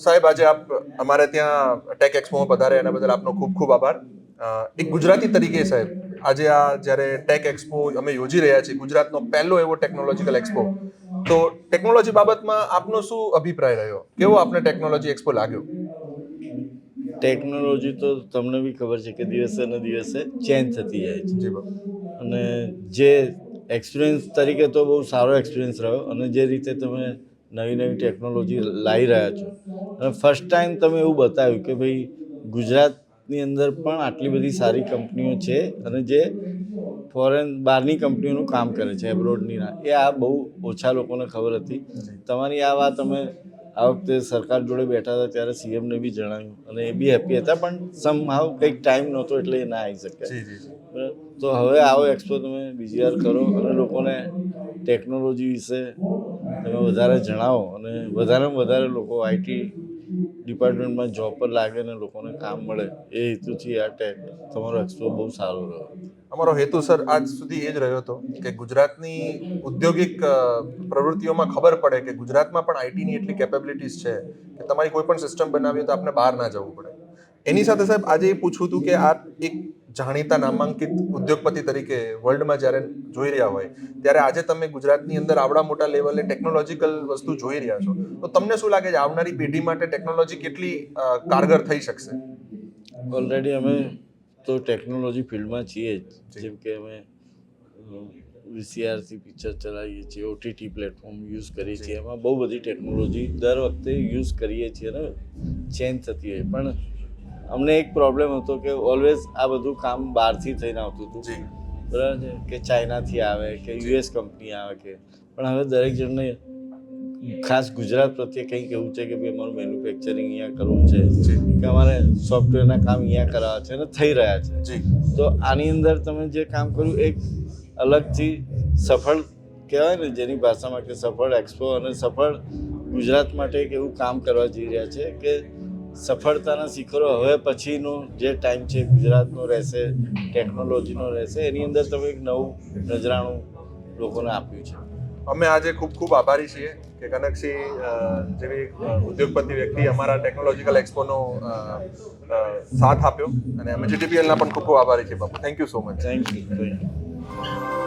સાહેબ, આજે આપ અમારે ત્યાં ટેક એક્સપોમાં પધારે એના બદલ આપનો ખૂબ ખૂબ આભાર. એક ગુજરાતી તરીકે સાહેબ, આજે આ જ્યારે ટેક એક્સપો અમે યોજી રહ્યા છીએ, ગુજરાતનો પહેલો એવો ટેકનોલોજીકલ એક્સપો, તો ટેકનોલોજી બાબતમાં આપનો શું અભિપ્રાય રહ્યો? કેવો આપને ટેકનોલોજી એક્સપો લાગ્યો? ટેકનોલોજી તો તમને બી ખબર છે કે દિવસે ને દિવસે ચેન્જ થતી જાય છે. જી બાબુ. અને જે એક્સપિરિયન્સ તરીકે તો બહુ સારો એક્સપિરિયન્સ રહ્યો, અને જે રીતે તમે નવી નવી ટેકનોલોજી લાવી રહ્યા છો, અને ફર્સ્ટ ટાઈમ તમે એવું બતાવ્યું કે ભાઈ ગુજરાતની અંદર પણ આટલી બધી સારી કંપનીઓ છે, અને જે ફોરેન બહારની કંપનીઓનું કામ કરે છે, એબ્રોડની ના, એ આ બહુ ઓછા લોકોને ખબર હતી. તમારી આ વાત અમે આ વખતે સરકાર જોડે બેઠા હતા ત્યારે સીએમને બી જણાવ્યું, અને એ બી હેપી હતા, પણ સમહાવ કંઈક ટાઈમ નહોતો એટલે એ ના આવી શકે. તો હવે આવો એક્સપો તમે બીજી વાર કરો અને લોકોને ટેકનોલોજી વિશે તમે વધારે જણાવો, અને વધારેમાં વધારે લોકો આઈટી ડિપાર્ટમેન્ટમાં જોબ પર લાગે ને લોકોને કામ મળે, એ હેતુથી આ તમારો એક્સપો બહુ સારો રહ્યો. અમારો હેતુ સર આજ સુધી એ જ રહ્યો હતો કે ગુજરાતની ઔદ્યોગિક પ્રવૃત્તિઓમાં ખબર પડે કે ગુજરાતમાં પણ આઈટીની એટલી કેપેબિલિટીઝ છે કે તમારી કોઈ પણ સિસ્ટમ બનાવી તો આપણે બહાર ના જવું પડે. એની સાથે સાહેબ આજે એ પૂછવું હતું કે આ એક જાણીતા નામાંકિત ઉદ્યોગપતિ તરીકે વર્લ્ડમાં જ્યારે જોઈ રહ્યા હોય ત્યારે આજે તમે ગુજરાતની અંદર આવડા મોટા લેવલે ટેકનોલોજીકલ વસ્તુ જોઈ રહ્યા છો, તો તમને શું લાગે છે આવનારી પેઢી માટે ટેકનોલોજી કેટલી કારગર થઈ શકશે? ઓલરેડી અમે તો ટેકનોલોજી ફિલ્ડમાં છીએ જ. જેમ કે અમે વીસીઆરથી પિક્ચર ચલાવીએ છીએ, ઓટીટી પ્લેટફોર્મ યુઝ કરીએ છીએ, એમાં બહુ બધી ટેકનોલોજી દર વખતે યુઝ કરીએ છીએ અને ચેન્જ થતી હોય. પણ અમને એક પ્રોબ્લેમ હતો કે ઓલવેઝ આ બધું કામ બહારથી થઈને આવતું હતું, બરાબર છે, કે ચાઇનાથી આવે કે યુએસ કંપની આવે કે, પણ હવે દરેક જણને ખાસ ગુજરાત પ્રત્યે કંઈક એવું છે કે ભાઈ અમારું મેન્યુફેક્ચરિંગ અહીંયા કરવું છે, કે અમારે સોફ્ટવેરના કામ અહીંયા કરાવવા છે અને થઈ રહ્યા છે. તો આની અંદર તમે જે કામ કર્યું એક અલગથી સફળ કહેવાય ને, જેની ભાષામાં કે સફળ એક્સપો, અને સફળ ગુજરાત માટે એક એવું કામ કરવા જઈ રહ્યા છે કે સફળતાના શિખરો હવે પછીનો જે ટાઈમ છે ગુજરાતનો રહેશે, ટેકનોલોજીનો રહેશે, એની અંદર તમે એક નવું નજરાણું લોકોને આપ્યું છે. અમે આજે ખૂબ ખૂબ આભારી છીએ કે કનકસિંહ જેવી ઉદ્યોગપતિ વ્યક્તિ અમારા ટેકનોલોજીકલ એક્સપોનો સાથ આપ્યો, અને અમે જીટીપીએલના પણ ખૂબ ખૂબ આભારી છીએ બાપુ. Thank you so much. Thank you.